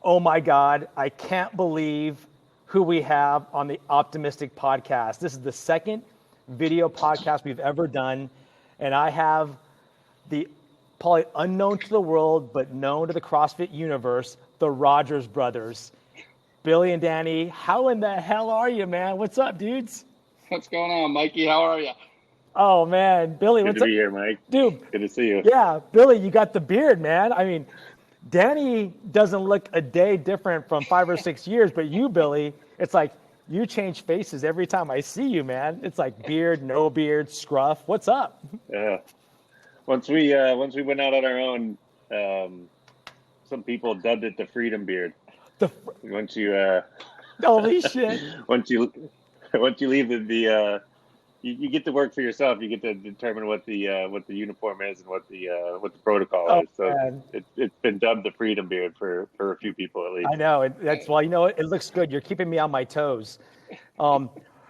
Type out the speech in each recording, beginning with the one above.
Oh my God, I can't believe who we have on the Optimistic podcast. This is the second video podcast we've ever done, and I have the probably unknown to the world, but known to the CrossFit universe, the Rodgers brothers. Billy and Danny, how in the hell are you, man? What's up, dudes? What's going on, Mikey? How are you? Oh, man. Billy, Good what's to up? be here, Mike. Dude. Good to see you. Yeah, Billy, you got the beard, man. I mean, Danny doesn't look a day different from 5 or 6 years, but you, Billy, it's like you change faces every time I see you, man. It's like beard, no beard, scruff. What's up? Yeah. Once we went out on our own, some people dubbed it the freedom beard. Once you Holy shit. once you leave the you get to work for yourself. You get to determine what the uniform is and what the protocol is. So it's been dubbed the freedom beard for a few people at least. I know. That's why, it looks good. You're keeping me on my toes.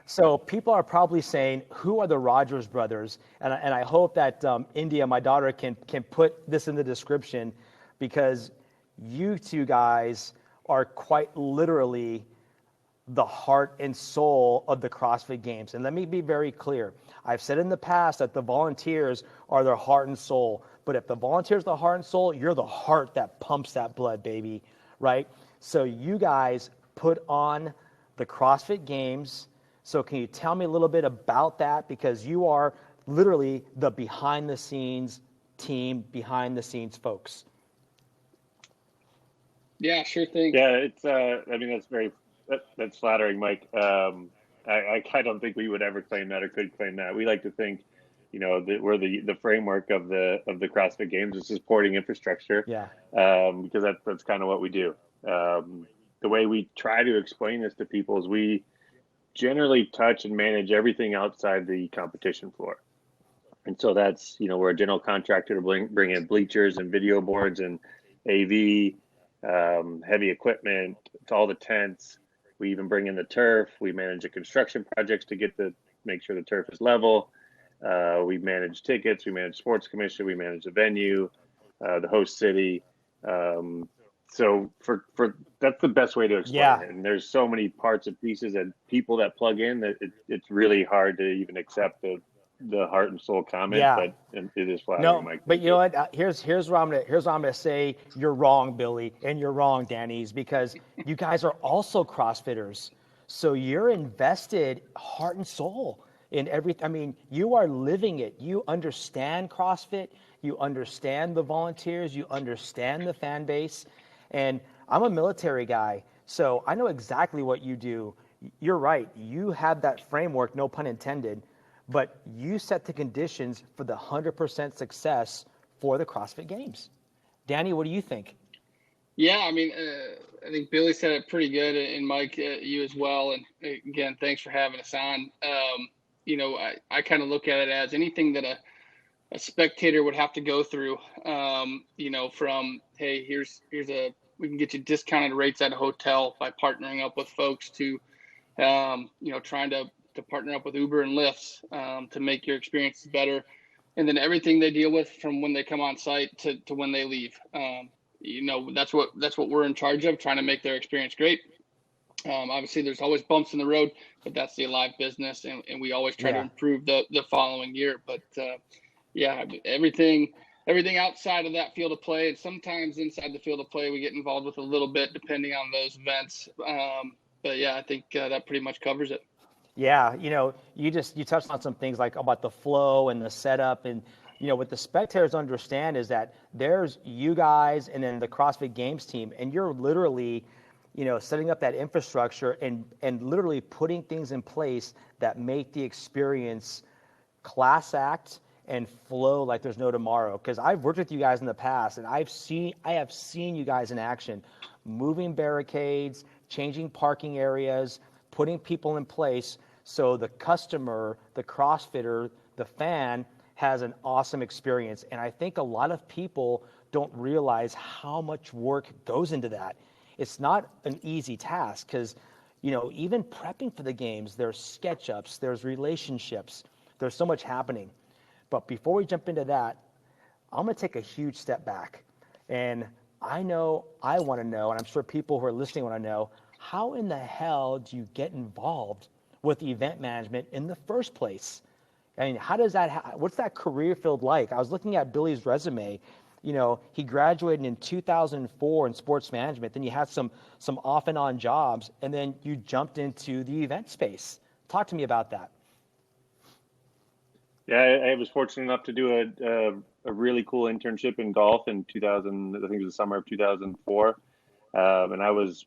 So people are probably saying, who are the Rodgers brothers? And I hope that India, my daughter, can put this in the description, because you two guys are quite literally the heart and soul of the CrossFit Games. And let me be very clear. I've said in the past that the volunteers are their heart and soul. But if the volunteers are the heart and soul, you're the heart that pumps that blood, baby, right? So you guys put on the CrossFit Games. So can you tell me a little bit about that? Because you are literally the behind-the-scenes team, behind-the-scenes folks. Yeah, sure thing. Yeah, it's I mean, that's flattering, Mike. I don't think we would ever claim that or could claim that. We like to think, that we're the framework of the CrossFit Games, is supporting infrastructure. Yeah. Because that's kind of what we do. The way we try to explain this to people is we generally touch and manage everything outside the competition floor. And so that's, we're a general contractor to bring in bleachers and video boards and AV, heavy equipment, to all the tents. We even bring in the turf. We manage the construction projects to make sure the turf is level. We manage tickets. We manage sports commission. We manage the venue, the host city. So for that's the best way to explain it. And there's so many parts and pieces and people that plug in that it's really hard to even accept the heart and soul comment. Yeah. But it is flattering, Mike. But you know what? Here's what I'm gonna say. You're wrong, Billy, and you're wrong, Danny's, because you guys are also CrossFitters. So you're invested heart and soul in everything. I mean, you are living it. You understand CrossFit. You understand the volunteers. You understand the fan base. And I'm a military guy, so I know exactly what you do. You're right. You have that framework, no pun intended, but you set the conditions for the 100% success for the CrossFit Games. Danny, what do you think? Yeah, I mean, I think Billy said it pretty good, and Mike, you as well. And again, thanks for having us on. I kind of look at it as anything that a spectator would have to go through, from, hey, we can get you discounted rates at a hotel by partnering up with folks to, trying to partner up with Uber and Lyft to make your experiences better. And then everything they deal with from when they come on site to when they leave. That's what we're in charge of, trying to make their experience great. Obviously, there's always bumps in the road, but that's the live business, and we always try to improve the following year. But everything outside of that field of play, and sometimes inside the field of play, we get involved with a little bit depending on those events. But yeah, I think that pretty much covers it. Yeah, you touched on some things like about the flow and the setup, and what the spectators understand is that there's you guys and then the CrossFit Games team, and you're literally, setting up that infrastructure and literally putting things in place that make the experience class act and flow like there's no tomorrow. Because I've worked with you guys in the past, and I have seen you guys in action, moving barricades, changing parking areas, putting people in place so the customer, the CrossFitter, the fan has an awesome experience. And I think a lot of people don't realize how much work goes into that. It's not an easy task because, even prepping for the games, there's SketchUps, there's relationships, there's so much happening. But before we jump into that, I'm going to take a huge step back. And I know I want to know, and I'm sure people who are listening want to know, how in the hell do you get involved with event management in the first place? I mean, how does that, what's that career field like? I was looking at Billy's resume. You know, he graduated in 2004 in sports management. Then you had some off and on jobs, and then you jumped into the event space. Talk to me about that. Yeah, I was fortunate enough to do a really cool internship in golf in 2000. I think it was the summer of 2004, and I was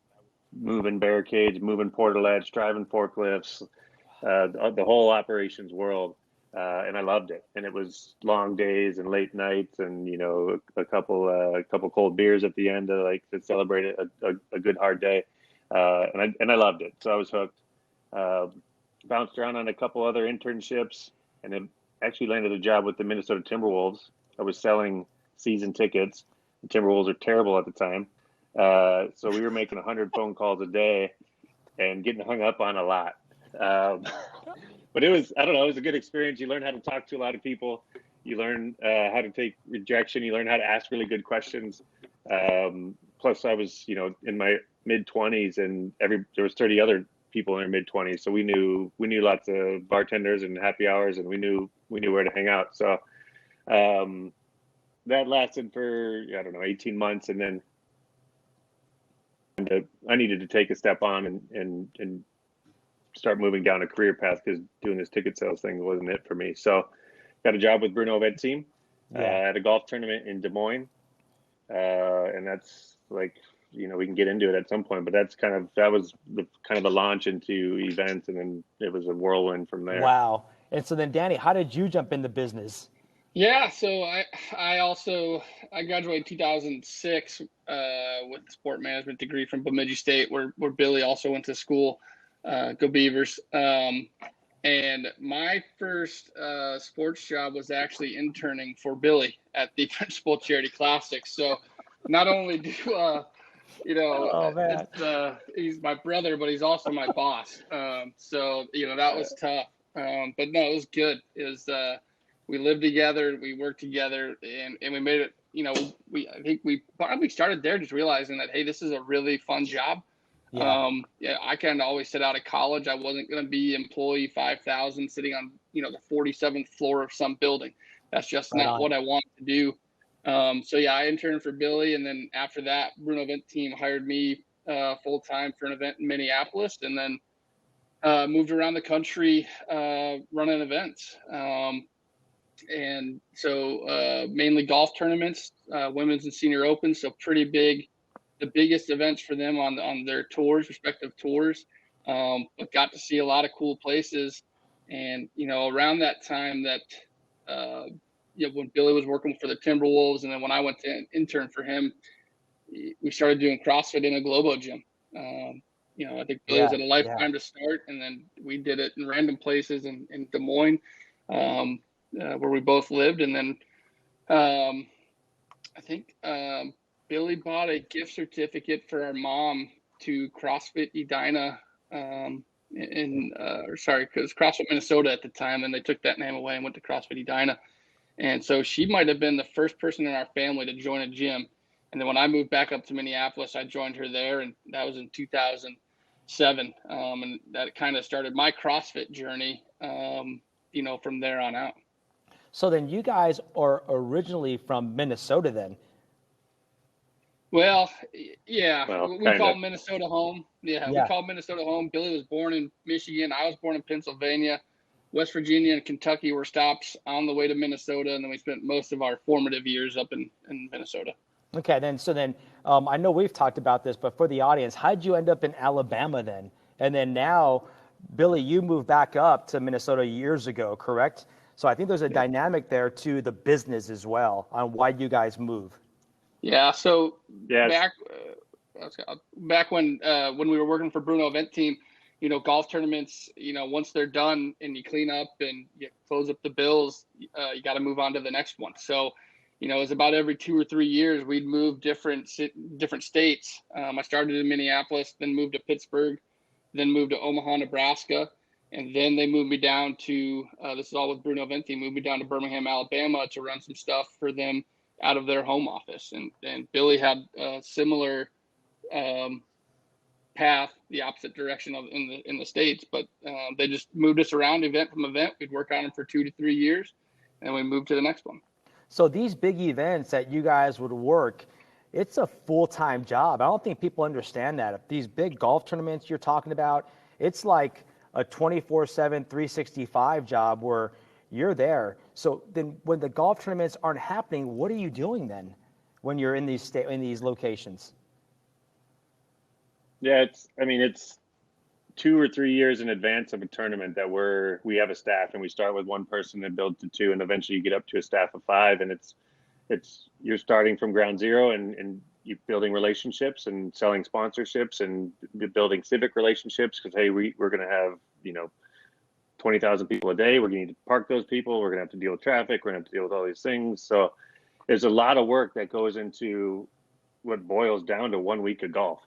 moving barricades, moving portalets, driving forklifts, the whole operations world, and I loved it. And it was long days and late nights, and a couple cold beers at the end to celebrate a good hard day, and I loved it. So I was hooked. Bounced around on a couple other internships, and then actually landed a job with the Minnesota Timberwolves. I was selling season tickets. The Timberwolves are terrible at the time. So we were making 100 phone calls a day and getting hung up on a lot. But it was a good experience. You learn how to talk to a lot of people. You learn how to take rejection. You learn how to ask really good questions. Plus I was, in my mid 20s, and there was 30 other people in their mid 20s. So we knew lots of bartenders and happy hours, and we knew where to hang out. So, that lasted for, 18 months. And then I needed to take a step on and start moving down a career path, because doing this ticket sales thing wasn't it for me. So got a job with Bruno Event Team at a golf tournament in Des Moines. And that's we can get into it at some point, but that was the launch into events. And then it was a whirlwind from there. Wow. And so then, Danny, how did you jump into business? Yeah, so I graduated in 2006 with a sport management degree from Bemidji State, where Billy also went to school. Go Beavers. And my first sports job was actually interning for Billy at the Principal Charity Classic. So not only do he's my brother, but he's also my boss. So that was tough. But no, it was good. It was we lived together, we worked together, and we made it. I think we probably started there just realizing that, hey, this is a really fun job. Yeah. I kind of always said out of college I wasn't going to be employee 5,000 sitting on the 47th floor of some building. That's just not what I wanted to do. I interned for Billy, and then after that, Bruno Event Team hired me full time for an event in Minneapolis, and then moved around the country running events. And so mainly golf tournaments, women's and senior opens, so pretty big, the biggest events for them on their respective tours. But got to see a lot of cool places. And around that time that when Billy was working for the Timberwolves, and then when I went to intern for him, we started doing CrossFit in a Globo gym. I think Billy was at a Lifetime to start, and then we did it in random places in Des Moines, where we both lived. And then I think Billy bought a gift certificate for our mom to CrossFit Edina, because CrossFit Minnesota at the time, and they took that name away and went to CrossFit Edina. And so she might have been the first person in our family to join a gym. And then when I moved back up to Minneapolis, I joined her there, and that was in 2007. And that kind of started my CrossFit journey, from there on out. So then you guys are originally from Minnesota then? Well, yeah, we call Minnesota home. We call Minnesota home. Billy was born in Michigan. I was born in Pennsylvania. West Virginia and Kentucky were stops on the way to Minnesota, and then we spent most of our formative years up in Minnesota. Okay, then I know we've talked about this, but for the audience, how'd you end up in Alabama then? And then now, Billy, you moved back up to Minnesota years ago, correct? So I think there's a dynamic there to the business as well on why you guys move. Yeah, so back when we were working for Bruno Event Team, golf tournaments, once they're done and you clean up and you close up the bills, you got to move on to the next one. So, it was about every 2 or 3 years we'd move different states. I started in Minneapolis, then moved to Pittsburgh, then moved to Omaha, Nebraska. And then they moved me down to, this is all with Bruno Event Team, moved me down to Birmingham, Alabama to run some stuff for them out of their home office. And Billy had a similar path, the opposite direction of in the States, but they just moved us around event from event. We'd work on them for 2 to 3 years, and we moved to the next one. So these big events that you guys would work, it's a full-time job. I don't think people understand that. These big golf tournaments you're talking about, it's like a 24/7, 365 job where you're there. So then when the golf tournaments aren't happening, what are you doing then when you're in these locations? Yeah, it's 2 or 3 years in advance of a tournament that we have a staff, and we start with one person and build to 2, and eventually you get up to a staff of 5, and it's you're starting from ground zero, and you're building relationships and selling sponsorships and building civic relationships, because hey, we're going to have 20,000 people a day. We're going to need to park those people. We're going to have to deal with traffic. We're going to have to deal with all these things. So there's a lot of work that goes into what boils down to 1 week of golf.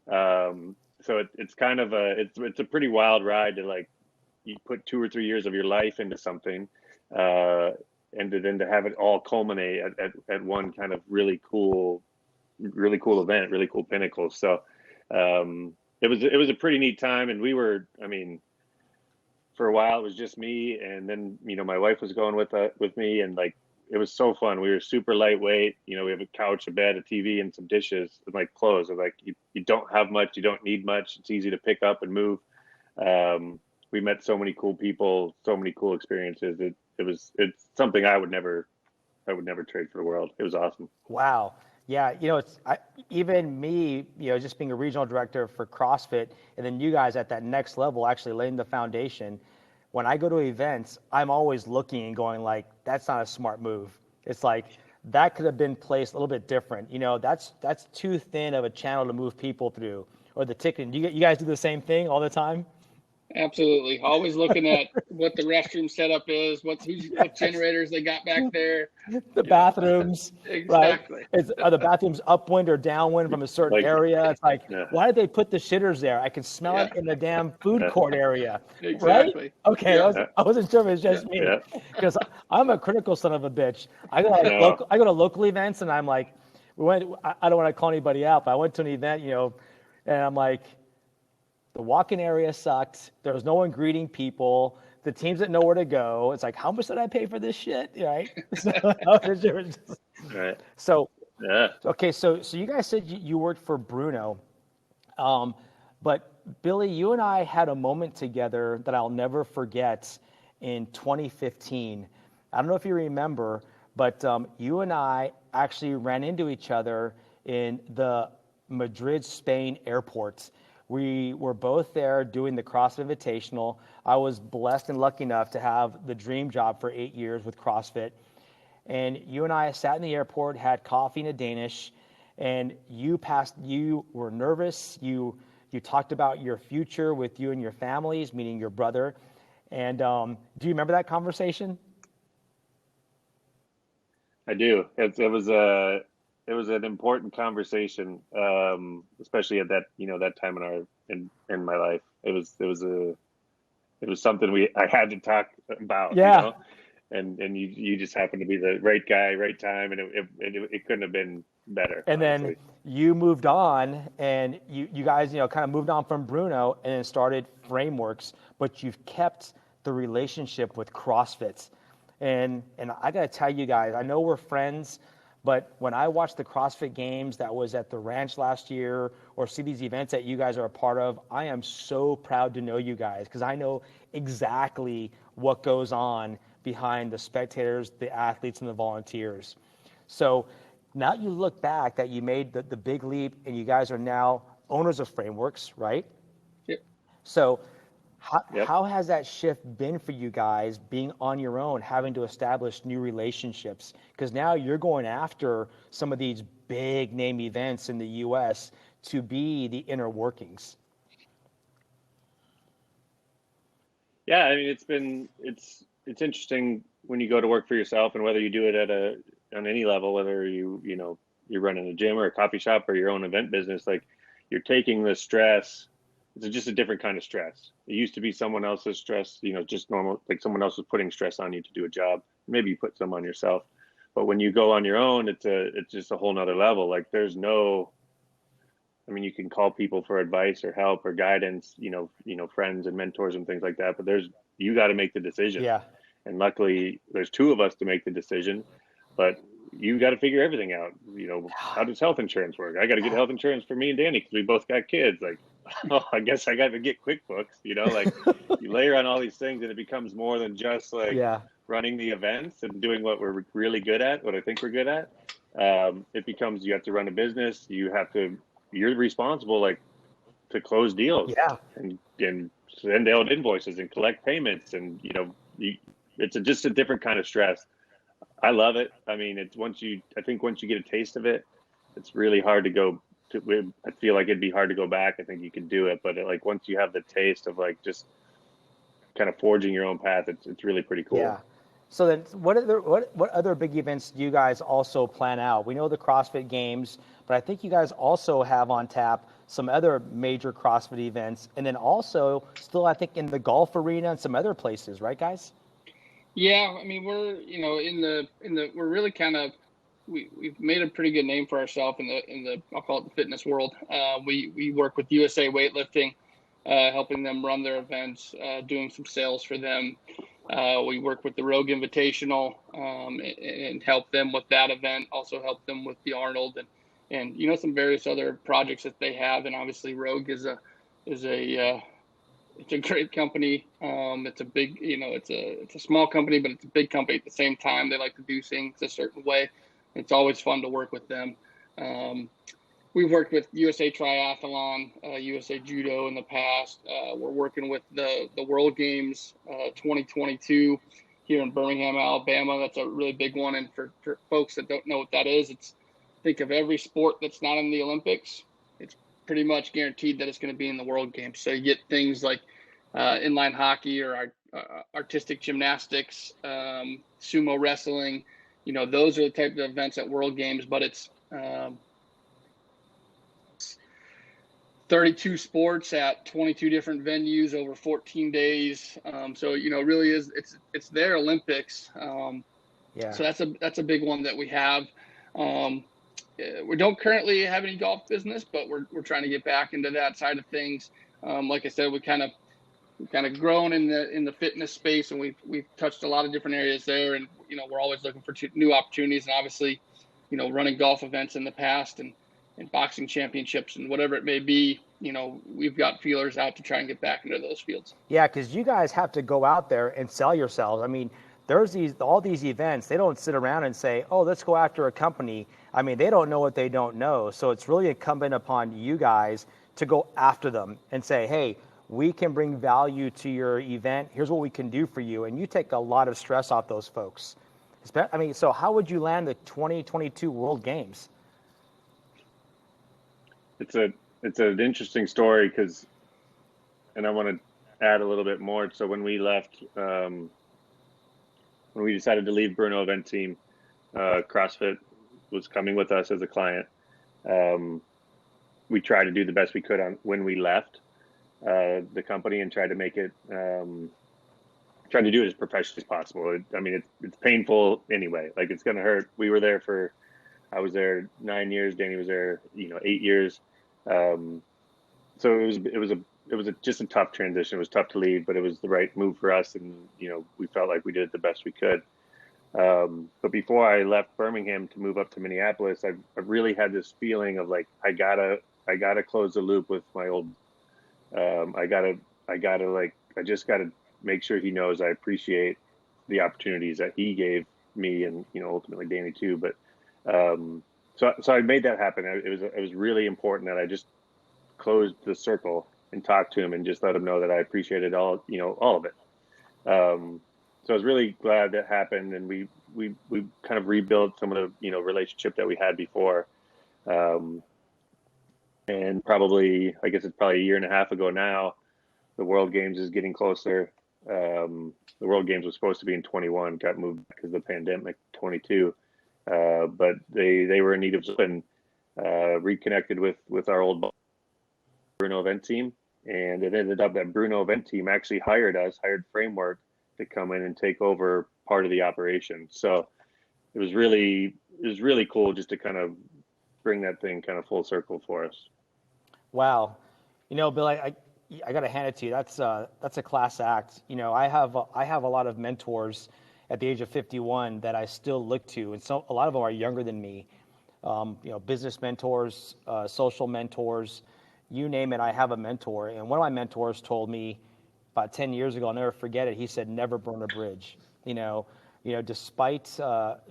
So it's kind of it's a pretty wild ride to, like, you put 2 or 3 years of your life into something, and then to have it all culminate at one kind of really cool event, really cool pinnacle. So it was a pretty neat time, and for a while it was just me, and then my wife was going with me, and like it was so fun. We were super lightweight. We have a couch, a bed, a TV, and some dishes, and like clothes. And like you don't have much, you don't need much. It's easy to pick up and move. We met so many cool people, so many cool experiences. It's something I would never trade for the world. It was awesome. Wow. Yeah, even me, just being a regional director for CrossFit, and then you guys at that next level actually laying the foundation. When I go to events, I'm always looking and going like, that's not a smart move. It's like, that could have been placed a little bit different. That's too thin of a channel to move people through. Or the ticketing. You guys do the same thing all the time? Absolutely. Always looking at what the restroom setup is, what generators they got back there. The bathrooms. Exactly. Right? Are the bathrooms upwind or downwind from a certain area? It's like, why did they put the shitters there? I can smell it in the damn food court area. Exactly. Right? Okay, yeah. I wasn't sure if it was just me. Because I'm a critical son of a bitch. I go to local events, and I'm like, I don't want to call anybody out, but I went to an event, and I'm like, the walk-in area sucked. There was no one greeting people. The teams didn't know where to go. It's like, how much did I pay for this shit? Right? Right. So, yeah. Okay, so you guys said you worked for Bruno, but Billy, you and I had a moment together that I'll never forget in 2015. I don't know if you remember, but you and I actually ran into each other in the Madrid, Spain airport. We were both there doing the CrossFit Invitational. I was blessed and lucky enough to have the dream job for 8 years with CrossFit. And you and I sat in the airport, had coffee and a Danish, and you were nervous. You talked about your future with you and your families, meaning your brother. And do you remember that conversation? I do. It was an important conversation, especially at that that time in my life. It was something I had to talk about. Yeah. And you just happened to be the right guy, right time, and it couldn't have been better. And honestly. Then you moved on, and you guys kind of moved on from Bruno and then started Frameworks, but you've kept the relationship with CrossFit. And I got to tell you guys, I know we're friends, but when I watch the CrossFit Games that was at the ranch last year, or see these events that you guys are a part of, I am so proud to know you guys, because I know exactly what goes on behind the spectators, the athletes, and the volunteers. So now you look back that you made the big leap, and you guys are now owners of Frameworks, right? Yep. So how has that shift been for you guys, being on your own, having to establish new relationships? Because now you're going after some of these big name events in the U.S. to be the inner workings. Yeah, I mean, it's interesting when you go to work for yourself, and whether you do it on any level, whether you're running a gym or a coffee shop or your own event business, like, you're taking the stress. It's just a different kind of stress. It used to be someone else's stress, just normal, like someone else was putting stress on you to do a job. Maybe you put some on yourself, But when you go on your own, it's just a whole nother level. Like you can call people for advice or help or guidance, friends and mentors and things like that. But you got to make the decision. Yeah. And luckily, there's two of us to make the decision, but you got to figure everything out. How does health insurance work? I got to get health insurance for me and Danny because we both got kids. Like, oh, I guess I got to get QuickBooks. Like you layer on all these things, and it becomes more than just like running the events and doing what we're really good at, what I think we're good at. It becomes you have to run a business. You're responsible to close deals and send out invoices and collect payments, and it's just a different kind of stress. I love it. I mean, I think once you get a taste of it, it's really hard to go to. I feel like it'd be hard to go back. I think you can do it, but once you have the taste of just kind of forging your own path, it's really pretty cool. Yeah. So then, what other big events do you guys also plan out? We know the CrossFit Games, but I think you guys also have on tap some other major CrossFit events, and then also still, I think, in the golf arena and some other places, right, guys? Yeah, I mean, we're we're really kind of we've made a pretty good name for ourselves in the I'll call it the fitness world. We work with USA Weightlifting, helping them run their events, doing some sales for them. We work with the Rogue Invitational and help them with that event. Also help them with the Arnold and some various other projects that they have. And obviously, Rogue is a it's a great company. It's a big, it's a small company, but it's a big company at the same time. They like to do things a certain way. It's always fun to work with them. We've worked with USA Triathlon, USA Judo in the past. We're working with the World Games 2022 here in Birmingham, Alabama. That's a really big one. And for folks that don't know what that is, think of every sport that's not in the Olympics. It's pretty much guaranteed that it's going to be in the World Games. So you get things like inline hockey or artistic gymnastics, sumo wrestling. Those are the type of events at World Games, but it's 32 sports at 22 different venues over 14 days. So really it's their Olympics. So that's a big one that we have. We don't currently have any golf business, but we're trying to get back into that side of things. Like I said, we've kind of grown in the fitness space, and we've touched a lot of different areas there. And we're always looking for new opportunities. And obviously, running golf events in the past and boxing championships and whatever it may be, we've got feelers out to try and get back into those fields. Yeah, because you guys have to go out there and sell yourselves. I mean, there's all these events. They don't sit around and say, "Oh, let's go after a company." I mean, they don't know what they don't know. So it's really incumbent upon you guys to go after them and say, "Hey, we can bring value to your event. Here's what we can do for you." And you take a lot of stress off those folks. I mean, so how would you land the 2022 World Games? It's an interesting story and I want to add a little bit more. So when we left, when we decided to leave Bruno Event Team, CrossFit was coming with us as a client. We tried to do the best we could when we left the company and tried to make it, tried to do it as professionally as possible. It's painful anyway. Like, it's going to hurt. I was there 9 years. Danny was there, 8 years. So it was just a tough transition. It was tough to leave, but it was the right move for us. And, we felt like we did it the best we could. But before I left Birmingham to move up to Minneapolis, I really had this feeling of like, I gotta close the loop with my old, I just gotta make sure he knows I appreciate the opportunities that he gave me and, ultimately Danny too. But, so I made that happen. It was really important that I just closed the circle and talked to him and just let him know that I appreciated all of it. So I was really glad that happened, and we kind of rebuilt some of the relationship that we had before. And probably, I guess it's probably a year and a half ago now, the World Games is getting closer. The World Games was supposed to be in 21, got moved because of the pandemic, 22. But they were in need of and reconnected with our old Bruno Event Team, and it ended up that Bruno Event Team actually hired Framework to come in and take over part of the operation. So it was really cool just to kind of bring that thing kind of full circle for us. Wow. Bill, I got to hand it to you. That's a class act. I have a lot of mentors at the age of 51 that I still look to, and so a lot of them are younger than me. Business mentors, social mentors, you name it. I have a mentor, and one of my mentors told me about 10 years ago, I'll never forget it. He said, "Never burn a bridge."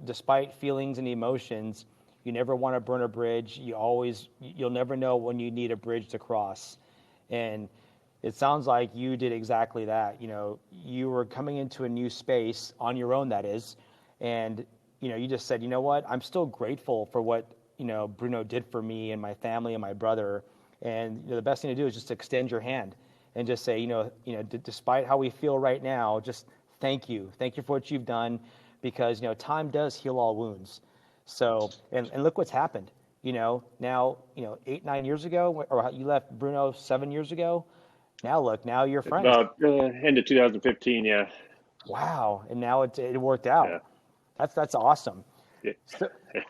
Despite feelings and emotions, you never want to burn a bridge. You'll never know when you need a bridge to cross. And it sounds like you did exactly that. You were coming into a new space on your own, that is, and you just said, you know what, I'm still grateful for what Bruno did for me and my family and my brother. And the best thing to do is just extend your hand and just say, despite how we feel right now, just thank you for what you've done, because time does heal all wounds. So and look what's happened. Now 8-9 years ago, or you left Bruno 7 years ago. Now you're friends. About end of 2015, yeah. Wow, and now it worked out. Yeah. That's awesome. Yeah.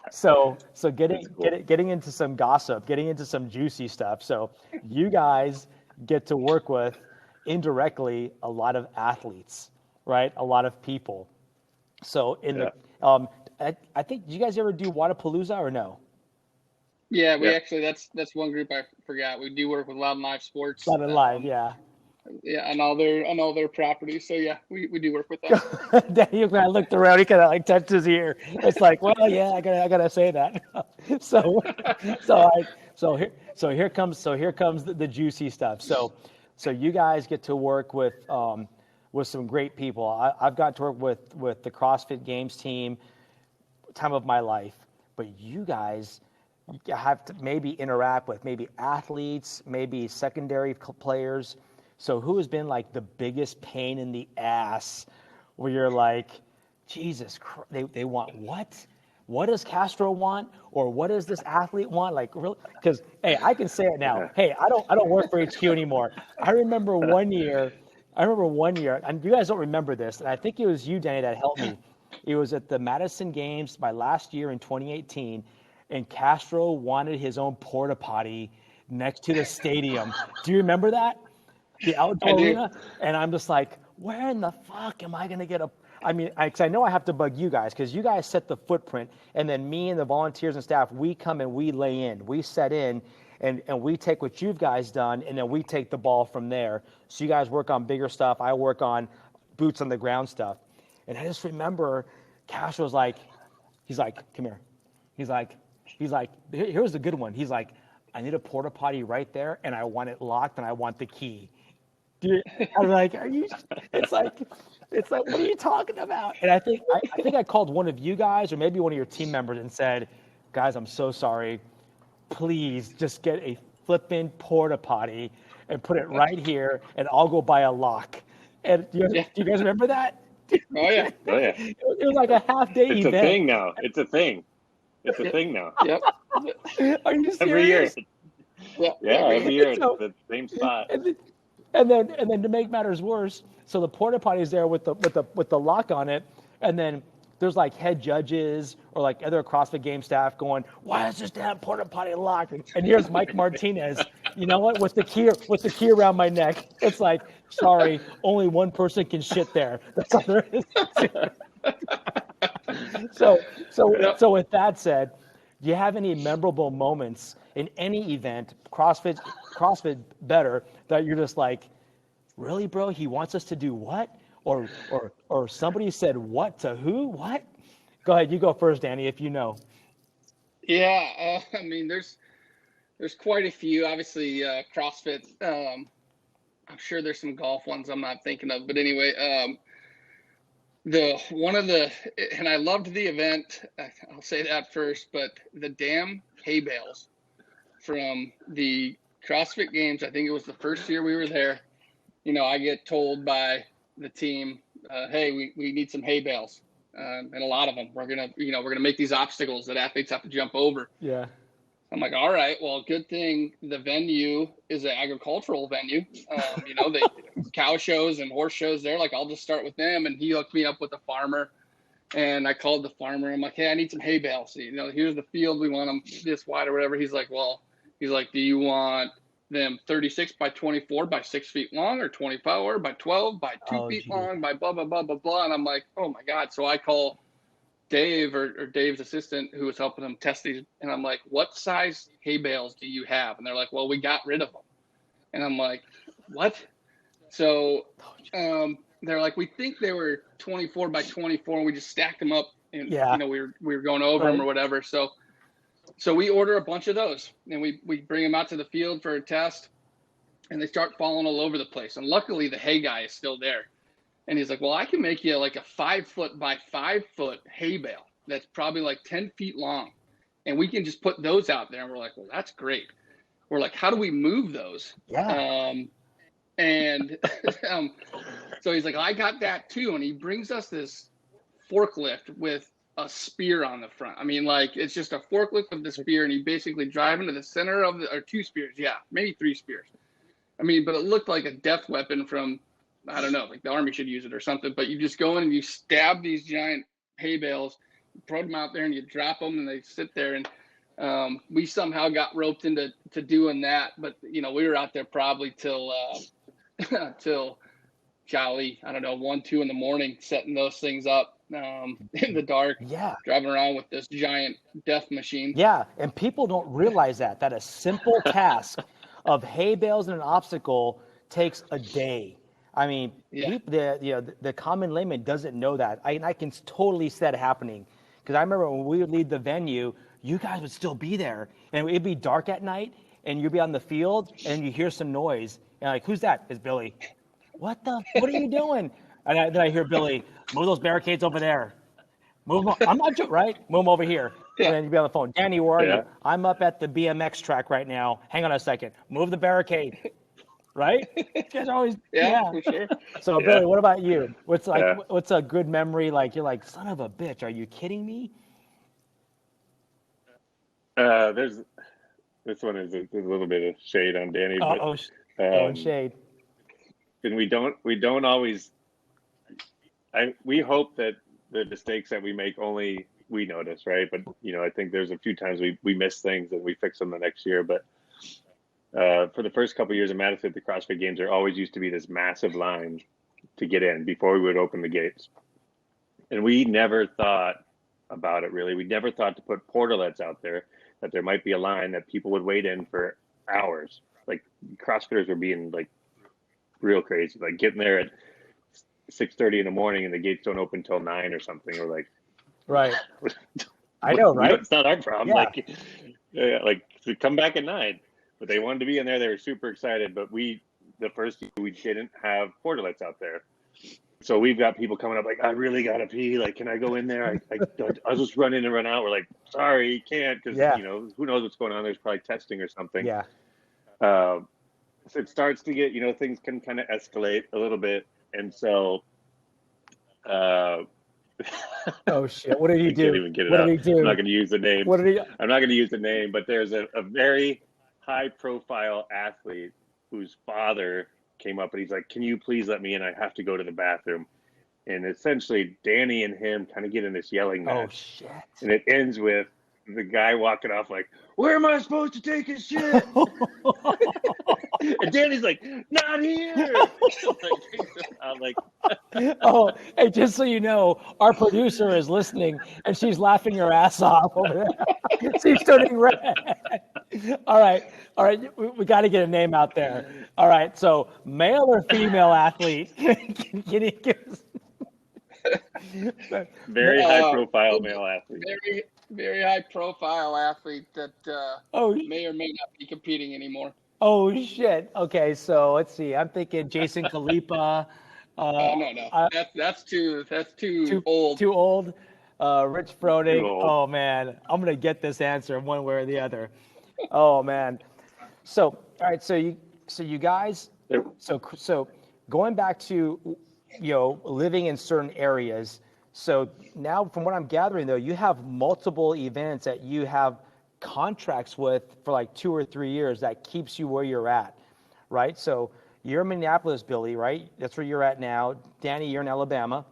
So getting into some gossip, getting into some juicy stuff. So you guys get to work with indirectly a lot of athletes, right? A lot of people. So I think, did you guys ever do Wadapalooza or no? Yeah, we actually, that's one group I forgot. We do work with Loud and Live Sports. Loud and Live, yeah. Yeah, on all their properties. So yeah, we do work with them. Daniel, when I looked around, he kind of like touched his ear. It's like, well, yeah, I gotta say that. So here comes the juicy stuff. So you guys get to work with some great people. I've got to work with the CrossFit Games team, time of my life. But you guys have to maybe interact with maybe athletes, maybe secondary players. So who has been like the biggest pain in the ass where you're like, Jesus Christ, they want what? What does Castro want? Or what does this athlete want? Like, really? Because, hey, I can say it now. Hey, I don't work for HQ anymore. I remember one year, and you guys don't remember this, and I think it was you, Danny, that helped me. It was at the Madison Games my last year in 2018, and Castro wanted his own porta potty next to the stadium. Do you remember that? The outdoor arena? And I'm just like, where in the fuck am I going to get because I know I have to bug you guys, because you guys set the footprint, and then me and the volunteers and staff, we come and we lay in. We set in, and we take what you guys done, and then we take the ball from there. So you guys work on bigger stuff. I work on boots on the ground stuff. And I just remember Castro was like, he's like, come here. He's like, here's the good one. He's like, I need a porta potty right there, and I want it locked, and I want the key. Dude, I'm like, it's like, what are you talking about? And I think I called one of you guys, or maybe one of your team members, and said, guys, I'm so sorry. Please just get a flippin' porta potty and put it right here, and I'll go buy a lock. And do you guys remember that? Oh yeah. It was like a half-day event. It's a thing now. It's a thing now. Yep. Are you serious? Every year. Yeah, every year. It's the same spot. And then to make matters worse, so the porta potty is there with the lock on it, and then there's like head judges or like other CrossFit Game staff going, "Why is this damn porta potty locked?" And here's Mike Martinez, you know what, with the key around my neck. It's like, sorry, only one person can shit there. That's all there is. So with that said, do you have any memorable moments in any event, CrossFit better, that you're just like, really, bro? He wants us to do what? Or somebody said what to who? What? Go ahead, you go first, Danny, if you know. Yeah, I mean, there's quite a few. Obviously, CrossFit. I'm sure there's some golf ones I'm not thinking of, but anyway, and I loved the event. I'll say that first, but the damn hay bales from the CrossFit Games. I think it was the first year we were there. I get told by the team, hey, we need some hay bales, and a lot of them. We're gonna make these obstacles that athletes have to jump over. Yeah. I'm like, all right, well, good thing the venue is an agricultural venue. They cow shows and horse shows there. Like, I'll just start with them. And he hooked me up with a farmer And I called the farmer. I'm like, hey, I need some hay bales. Here's the field. We want them this wide or whatever. He's like, do you want them 36 by 24 by 6 feet long, or 24 by 12 by 2 feet long by blah, blah, blah, blah, blah. And I'm like, oh my God. So I call Dave or Dave's assistant who was helping him test these. And I'm like, what size hay bales do you have? And they're like, well, we got rid of them. And I'm like, what? So they're like, we think they were 24 by 24. And we just stacked them up, and we were going over them or whatever. So we order a bunch of those, and we bring them out to the field for a test, and they start falling all over the place. And luckily the hay guy is still there. And he's like, well, I can make you like a 5 foot by 5 foot hay bale that's probably like 10 feet long. And we can just put those out there. And we're like, well, that's great. We're like, how do we move those? Yeah. So he's like, I got that too. And he brings us this forklift with a spear on the front. I mean, like, it's just a forklift of the spear, and he basically drive into the center of or 2 spears. Yeah, maybe 3 spears. I mean, but it looked like a death weapon from, I don't know, like the Army should use it or something. But you just go in and you stab these giant hay bales, throw them out there, and you drop them, and they sit there. And we somehow got roped into doing that. But, we were out there probably till jolly, I don't know, 1, 2 in the morning, setting those things up in the dark. Yeah. Driving around with this giant death machine. Yeah. And people don't realize that a simple task of hay bales and an obstacle takes a day. I mean, the common layman doesn't know that. I can totally see that happening, because I remember when we would leave the venue, you guys would still be there, and it'd be dark at night, and you'd be on the field, and you hear some noise, and like, who's that? It's Billy. What are you doing? And then I hear Billy, move those barricades over there. Move them. I'm not right. Move them over here. Yeah. And then you'd be on the phone. Danny, where are you? I'm up at the BMX track right now. Hang on a second. Move the barricade. Right? You guys always, for sure. So Billy, what about you? What's a good memory? Like, you're like, son of a bitch, are you kidding me? This one is a little bit of shade on Danny, but shade. And we don't always. We hope that the mistakes that we make only we notice, right? But I think there's a few times we miss things and we fix them the next year. But for the first couple of years of Madison at the CrossFit Games, there always used to be this massive line to get in before we would open the gates, and we never thought about it really. We never thought to put portalets out there, that there might be a line that people would wait in for hours. Like, CrossFitters were being like real crazy, like getting there at 6:30 in the morning and the gates don't open till 9 or something. We're like, right. I know, right? It's not our problem. Yeah. Like to come back at 9, but they wanted to be in there. They were super excited. But the first year we didn't have portalets out there. So we've got people coming up like, I really got to pee. Like, can I go in there? I'll just run in and run out. We're like, sorry, you can't. Cause who knows what's going on? There's probably testing or something. Yeah. So it starts to get, things can kind of escalate a little bit. And so, oh shit! What did he do? Can't even get it what out. Did he do? I'm not going to use the name. I'm not going to use the name, but there's a very high-profile athlete whose father came up and he's like, "Can you please let me in? I have to go to the bathroom." And essentially, Danny and him kind of get in this yelling match. Oh shit! And it ends with the guy walking off like, "Where am I supposed to take his shit?" And Danny's like, "Not here." I'm like, oh, hey, just so you know, our producer is listening and she's laughing her ass off over there. She's turning red. All right. We got to get a name out there. All right. So, male or female athlete? Can you give us... Very high-profile male athlete. Very, very high-profile athlete that may or may not be competing anymore. Oh shit! Okay, so let's see. I'm thinking Jason Khalipa. No. That's too old. Too old. Rich Froning. Oh man, I'm gonna get this answer one way or the other. Oh man. So all right. So you guys. So going back to living in certain areas. So now, from what I'm gathering, though, you have multiple events that you have contracts with for like 2 or 3 years that keeps you where you're at, right? So you're in Minneapolis, Billy, right? That's where you're at now. Danny, you're in Alabama.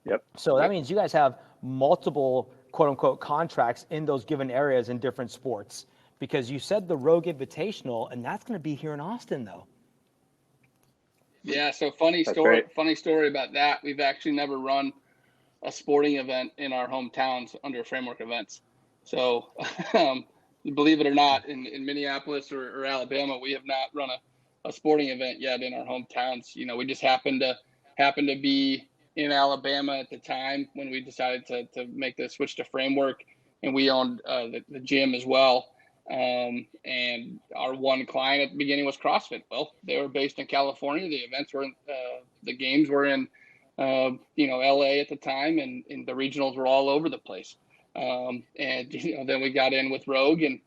Yep. So that means you guys have multiple quote unquote contracts in those given areas in different sports? Because you said the Rogue Invitational, and that's going to be here in Austin, though. Yeah. So funny story about that. We've actually never run a sporting event in our hometowns under Framework Events. So, believe it or not, in Minneapolis or Alabama, we have not run a sporting event yet in our hometowns. You know, we just happened to be in Alabama at the time when we decided to make the switch to Framework, and we owned the gym as well. And our one client at the beginning was CrossFit. Well, they were based in California. The events were the games were in LA at the time, and the regionals were all over the place. And then we got in with Rogue and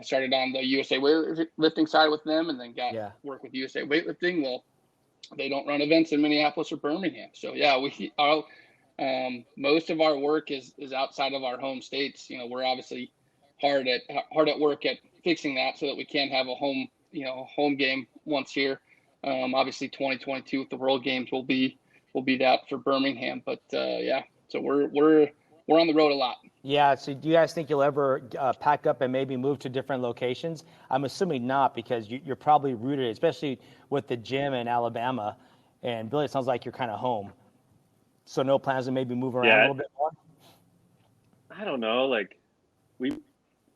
started on the USA weightlifting side with them, and then got work with USA Weightlifting. Well, they don't run events in Minneapolis or Birmingham, so yeah, most of our work is outside of our home states. You know, we're obviously hard at work at fixing that so that we can have a home game once a year. Obviously 2022 with the World Games will be that for Birmingham, but so we're on the road a lot. Yeah. So do you guys think you'll ever pack up and maybe move to different locations? I'm assuming not, because you're probably rooted, especially with the gym in Alabama. And Billy, it sounds like you're kind of home. So no plans to maybe move around a little bit more? I don't know. Like,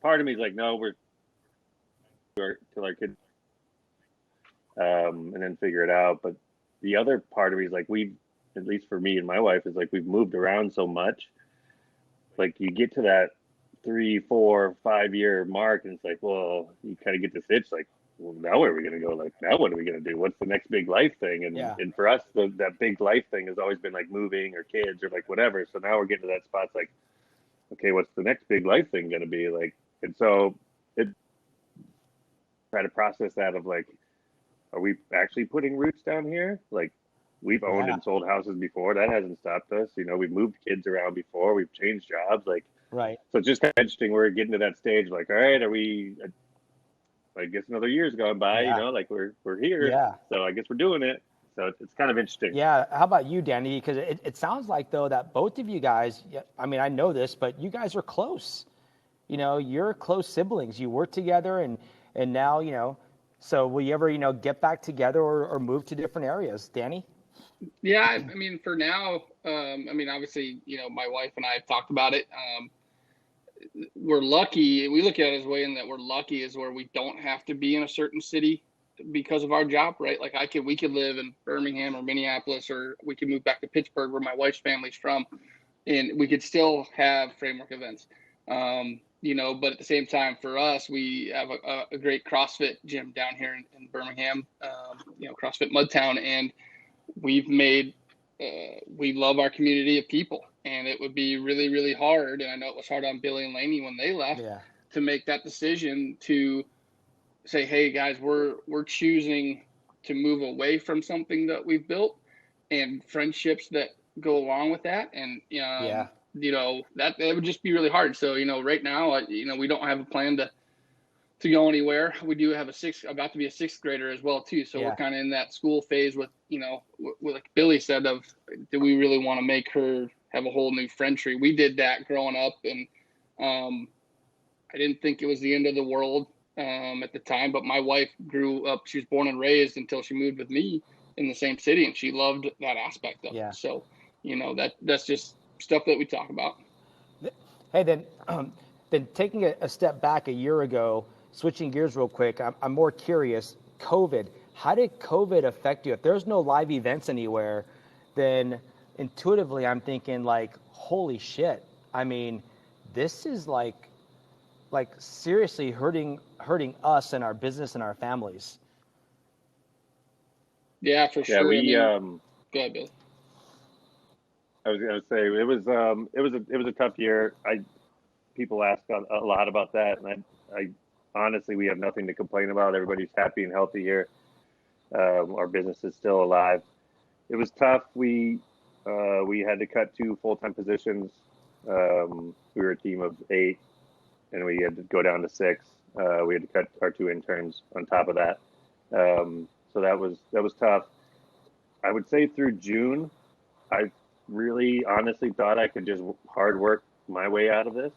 part of me is like, no, we're till our kids, and then figure it out. But the other part of me is like, at least for me and my wife, is like, we've moved around so much. Like, you get to that 3, 4, 5 year mark, and it's like, well, you kind of get this itch, like, well, now where are we going to go? Like, now what are we going to do? What's the next big life thing? And for us, that big life thing has always been like moving or kids or like whatever. So now we're getting to that spot. It's like, okay, what's the next big life thing going to be? Like, and so try to process that of like, are we actually putting roots down here? Like, we've owned and sold houses before. That hasn't stopped us. You know, we've moved kids around before. We've changed jobs. Like, right. So it's just kind of interesting. We're getting to that stage. Like, all right, are we? I guess another year's gone by. You know, like we're here. Yeah. So I guess we're doing it. So it's kind of interesting. Yeah. How about you, Danny? Because it sounds like, though, that both of you guys, I mean, I know this, but you guys are close. You know, you're close siblings. You work together, and now, you know, so will you ever, get back together or move to different areas? Danny? Yeah, I mean, for now, obviously, my wife and I have talked about it. We're lucky. We look at it as way in that we're lucky is where we don't have to be in a certain city because of our job, right? Like we could live in Birmingham or Minneapolis, or we could move back to Pittsburgh where my wife's family's from, and we could still have Framework events. But at the same time, for us, we have a great CrossFit gym down here in Birmingham, CrossFit Mudtown, and we love our community of people, and it would be really, really hard. And I know it was hard on Billy and Laney when they left to make that decision to say, hey guys, we're choosing to move away from something that we've built and friendships that go along with that. And, that would just be really hard. So, right now, we don't have a plan to go anywhere. We do have about to be a sixth grader as well too. So we're kind of in that school phase with, like Billy said, of do we really want to make her have a whole new friend tree? We did that growing up, and I didn't think it was the end of the world at the time, but my wife grew up, she was born and raised until she moved with me in the same city, and she loved that aspect of it. So, that's just stuff that we talk about. Hey, then taking a step back a year ago, switching gears real quick, I'm more curious, COVID, how did COVID affect you? If there's no live events anywhere, then intuitively I'm thinking like, holy shit. I mean, this is like seriously hurting us and our business and our families. Yeah, for sure. Go ahead, Bill. I was going to say it was a tough year. People ask a lot about that, and I honestly, we have nothing to complain about. Everybody's happy and healthy here. Our business is still alive. It was tough. We had to cut 2 full-time positions. We were a team of 8, and we had to go down to 6. We had to cut our 2 interns on top of that. So that was tough. I would say through June, really honestly thought I could just hard work my way out of this.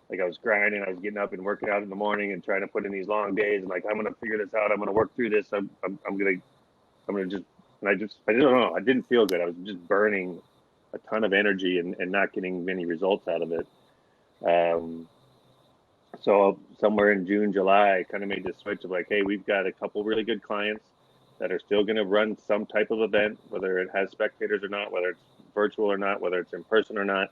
Like I was grinding, I was getting up and working out in the morning and trying to put in these long days and like, I'm going to figure this out. I'm going to work through this. I'm going to just, and I don't know. I didn't feel good. I was just burning a ton of energy and not getting many results out of it. So somewhere in June, July, I kind of made the switch of like, hey, we've got a couple really good clients that are still going to run some type of event, whether it has spectators or not, whether it's virtual or not, whether it's in person or not.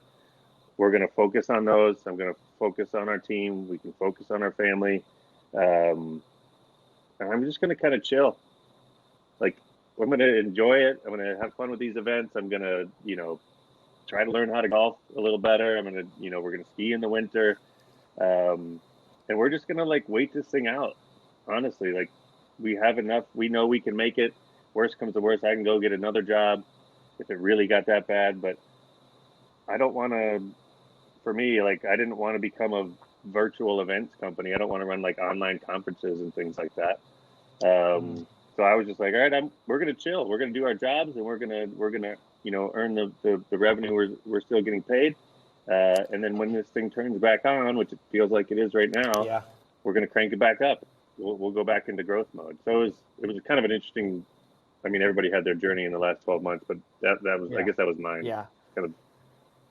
We're going to focus on those. I'm going to focus on our team. We can focus on our family. And I'm just going to kind of chill. Like, I'm going to enjoy it. I'm going to have fun with these events. I'm going to, try to learn how to golf a little better. I'm going to, we're going to ski in the winter. And we're just going to like wait this thing out. Honestly, like we have enough. We know we can make it. Worst comes to worst, I can go get another job if it really got that bad. But I don't want to, for me, like I didn't want to become a virtual events company. I don't want to run like online conferences and things like that. So I was just like, all right, we're going to chill. We're going to do our jobs and we're going to, earn the revenue we're still getting paid. And then when this thing turns back on, which it feels like it is right now, we're going to crank it back up. We'll go back into growth mode. So it was kind of an interesting, I mean, everybody had their journey in the last 12 months, but that was, I guess that was mine. Yeah. Kind of.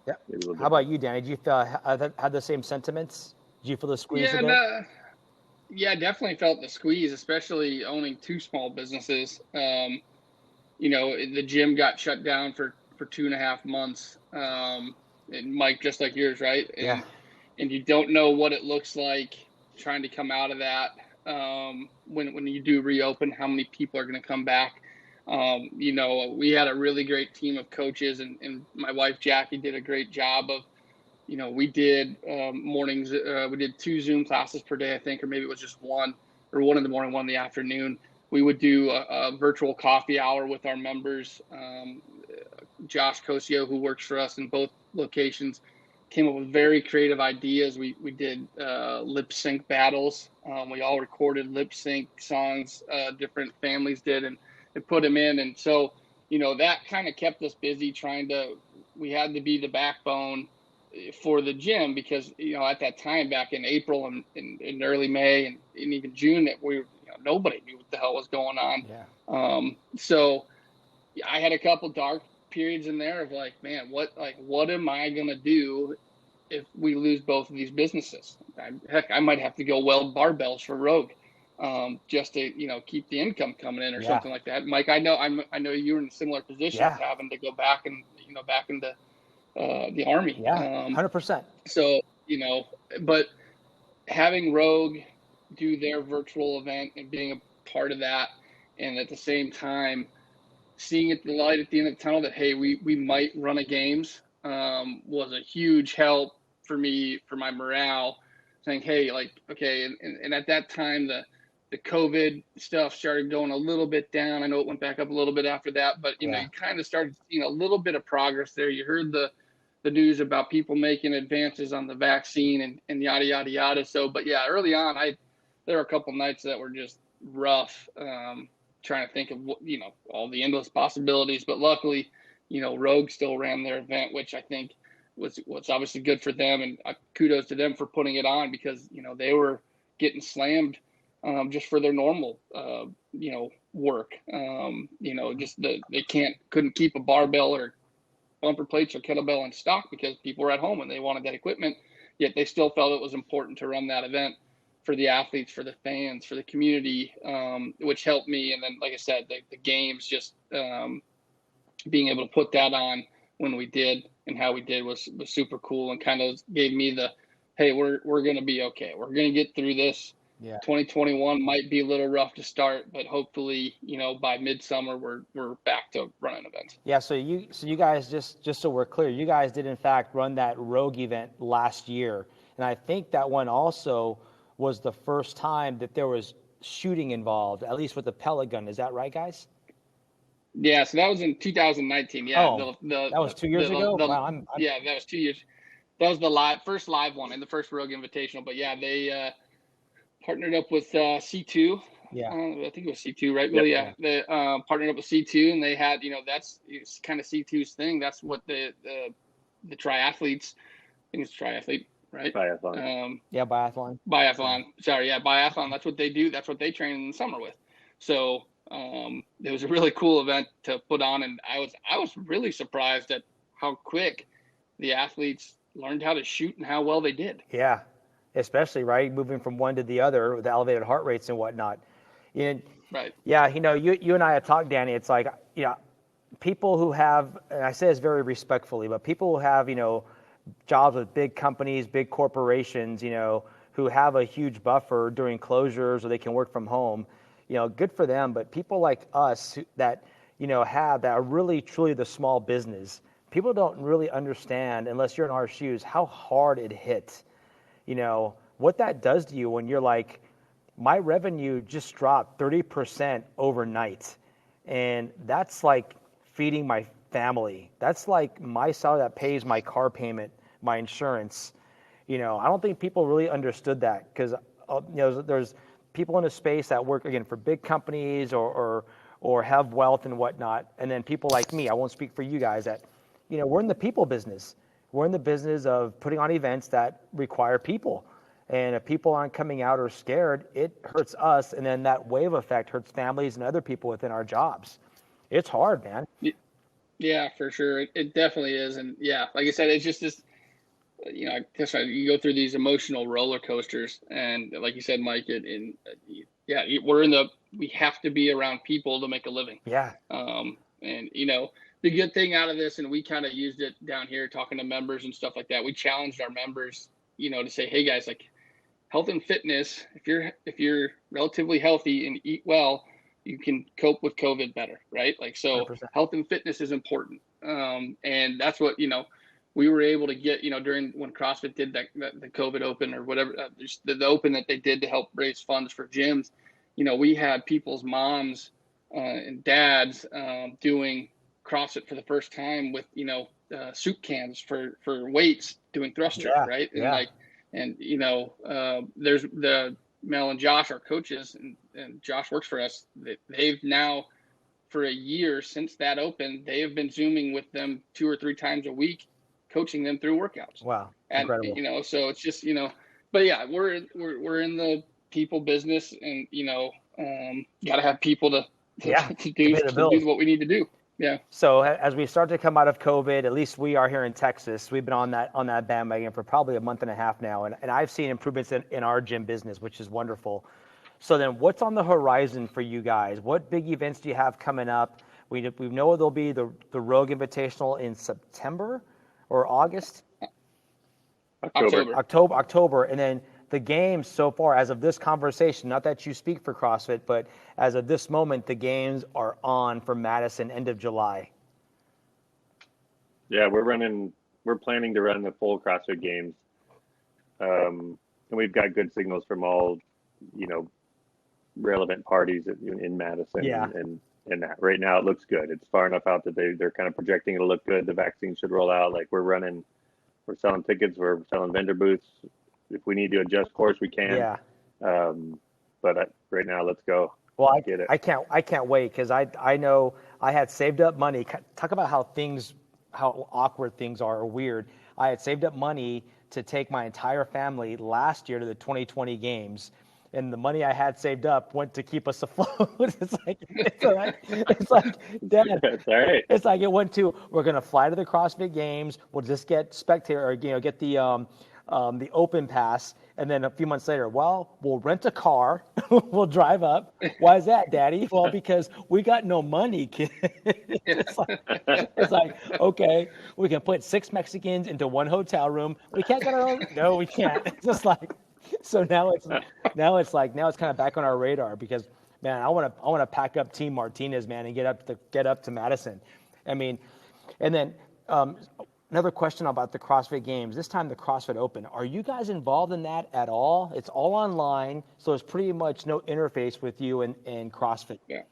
Yeah. How about you, Danny? Did you feel had the same sentiments? Did you feel the squeeze a bit? Yeah, definitely felt the squeeze, especially owning two small businesses. The gym got shut down for 2.5 months. And Mike, just like yours, right? And you don't know what it looks like trying to come out of that. When you do reopen, how many people are going to come back? We had a really great team of coaches and my wife, Jackie, did a great job of, we did mornings. We did 2 Zoom classes per day, I think, or maybe it was just one in the morning, one in the afternoon. We would do a virtual coffee hour with our members. Josh Cosio, who works for us in both locations, came up with very creative ideas. We did lip sync battles. We all recorded lip sync songs, different families did, and put them in. And so, that kind of kept us busy we had to be the backbone for the gym because, at that time back in April and in early May and even June that nobody knew what the hell was going on. Yeah. So I had a couple dark periods in there of like, man, what am I going to do if we lose both of these businesses? I might have to go weld barbells for Rogue, just to, keep the income coming in or something like that. Mike, I know you were in a similar position of having to go back and, back into the Army. Yeah, 100%. So, but having Rogue do their virtual event and being a part of that, and at the same time seeing the light at the end of the tunnel that, hey, we might run a games, was a huge help for me, for my morale, saying, hey, like, okay. And at that time, the COVID stuff started going a little bit down. I know it went back up a little bit after that, but, you kind of started seeing a little bit of progress there. You heard the news about people making advances on the vaccine and yada, yada, yada. So, but yeah, early on, there were a couple nights that were just rough, trying to think of all the endless possibilities, but luckily, Rogue still ran their event, which I think was obviously good for them, and kudos to them for putting it on because they were getting slammed just for their normal work. Just they couldn't keep a barbell or bumper plates or kettlebell in stock because people were at home and they wanted that equipment, yet they still felt it was important to run that event for the athletes, for the fans, for the community, which helped me. And then, like I said, the games, just being able to put that on when we did and how we did was super cool and kind of gave me hey, we're going to be okay. We're going to get through this. Yeah. 2021 might be a little rough to start, but hopefully, by midsummer we're back to running events. Yeah. So you guys, just so we're clear, you guys did in fact run that Rogue event last year, and I think that one also was the first time that there was shooting involved, at least with the pellet gun. Is that right, guys? Yeah, so that was in 2019. Yeah, that was 2 years ago. Wow, yeah, that was 2 years. That was the first live one and the first Rogue Invitational. But yeah, they partnered up with C2 Yeah. I think it was C2, right? Yep. Well, yeah, they partnered up with C2, and they had, that's kind of C2's thing. That's what the triathletes, I think it's triathlete, right? Biathlon. Yeah, biathlon. Biathlon. Sorry, yeah, biathlon. That's what they do. That's what they train in the summer with. So it was a really cool event to put on, and I was really surprised at how quick the athletes learned how to shoot and how well they did. Yeah, especially right moving from one to the other with elevated heart rates and whatnot. And Right. yeah, you and I have talked, Danny. It's like people who have, and I say this very respectfully, but people who have jobs with big companies, big corporations, who have a huge buffer during closures or they can work from home, good for them. But people like us that have that are really truly the small business. People don't really understand, unless you're in our shoes, how hard it hits. What that does to you when you're like, my revenue just dropped 30% overnight. And that's like feeding my family. That's like my salary that pays my car payment, my insurance. I don't think people really understood that because, there's people in a space that work, again, for big companies or have wealth and whatnot. And then people like me, I won't speak for you guys, that we're in the people business. We're in the business of putting on events that require people. And if people aren't coming out or scared, it hurts us. And then that wave effect hurts families and other people within our jobs. It's hard, man. Yeah, for sure. It definitely is. And yeah, like I said, it's just this, I guess you go through these emotional roller coasters. And like you said, Mike, we have to be around people to make a living. Yeah. And the good thing out of this, and we kind of used it down here talking to members and stuff like that. We challenged our members, to say, hey guys, like health and fitness, if you're relatively healthy and eat well, you can cope with COVID better, right? Like, so 100%. Health and fitness is important. And that's what, we were able to get, during when CrossFit did the COVID Open or whatever, the Open that they did to help raise funds for gyms, we had people's moms and dads doing CrossFit for the first time with, soup cans for weights, doing thrusters, right? And there's the Mel and Josh, our coaches, and Josh works for us. They've now, for a year since that Open, they have been Zooming with them 2 or 3 times a week, coaching them through workouts. Wow. And, incredible. so it's just, but yeah, we're in the people business, and, got to have people to do what we need to do. Yeah. So as we start to come out of COVID, at least we are here in Texas. We've been on that bandwagon for probably a month and a half now, and I've seen improvements in our gym business, which is wonderful. So then, what's on the horizon for you guys? What big events do you have coming up? We know there'll be the Rogue Invitational in September or August. October, and then the games so far, as of this conversation, not that you speak for CrossFit, but as of this moment, the games are on for Madison end of July. Yeah, we're planning to run the full CrossFit games. And we've got good signals from all, relevant parties in Madison. Yeah. And that right now it looks good. It's far enough out that they're kind of projecting it'll look good. The vaccine should roll out. Like we're selling tickets, we're selling vendor booths. If we need to adjust course, we can. Yeah. But right now, let's go. Well, I can't wait because I know I had saved up money. Talk about how awkward things are or weird. I had saved up money to take my entire family last year to the 2020 games. And the money I had saved up went to keep us afloat. It's all right. It's like, Dad, That's all right. It's like it went to, we're going to fly to the CrossFit games. We'll just get spectator, or, get the Open Pass. And then a few months later, well, we'll rent a car. We'll drive up. Why is that, Daddy? Well, because we got no money, kid. It's like, okay, we can put 6 Mexicans into one hotel room. We can't get our own. No, we can't. It's just like, so now it's kind of back on our radar because, man, I want to pack up Team Martinez, man, and get up to Madison. I mean, and then another question about the CrossFit Games. This time the CrossFit Open. Are you guys involved in that at all? It's all online, so it's pretty much no interface with you and CrossFit. Yeah.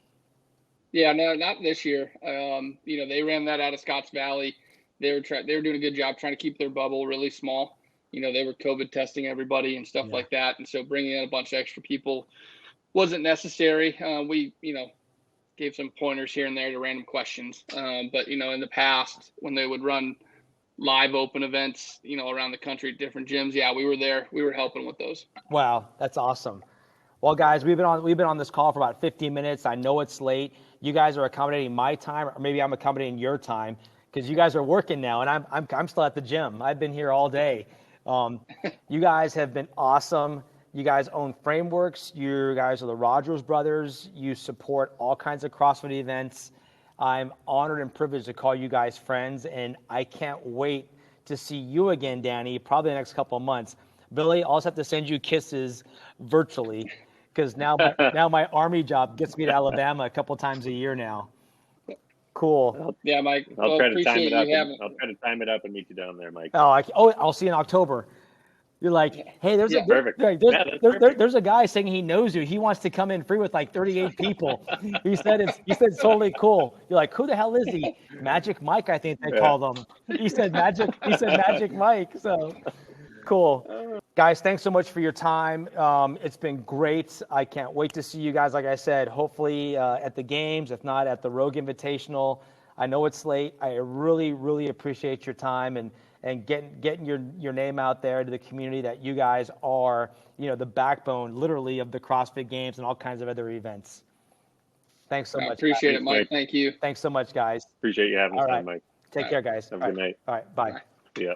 Yeah, no, not this year. They ran that out of Scotts Valley. They were doing a good job trying to keep their bubble really small. They were COVID testing everybody and stuff like that. And so bringing in a bunch of extra people wasn't necessary. We, gave some pointers here and there to random questions. But, in the past, when they would run live open events, around the country at different gyms, yeah, we were there. We were helping with those. Wow, that's awesome. Well, guys, we've been on this call for about 15 minutes. I know it's late. You guys are accommodating my time, or maybe I'm accommodating your time, because you guys are working now, and I'm still at the gym. I've been here all day. You guys have been awesome. You guys own frameworks. You guys are the Rodgers brothers. You support all kinds of CrossFit events. I'm honored and privileged to call you guys friends, and I can't wait to see you again, Danny, probably the next couple of months. Billy, I'll just have to send you kisses virtually, because now my Army job gets me to Alabama a couple times a year now. Cool. Yeah, Mike. I'll try to time it up. I'll try to time it up and meet you down there, Mike. I'll see you in October. You're like, hey, there's a guy saying he knows you. He wants to come in free with like 38 people. He said it's totally cool. You're like, who the hell is he? Magic Mike, I think they call him. He said Magic Mike. So cool. Guys, thanks so much for your time. It's been great. I can't wait to see you guys, like I said, hopefully at the games, if not at the Rogue Invitational. I know it's late. I really, really appreciate your time and getting your name out there to the community that you guys are, the backbone, literally, of the CrossFit Games and all kinds of other events. Thanks so much. I appreciate it, Mike. Thank you. Thanks so much, guys. Appreciate you having us on, Mike. Take care, guys. Have a good night. All right, bye. Yeah.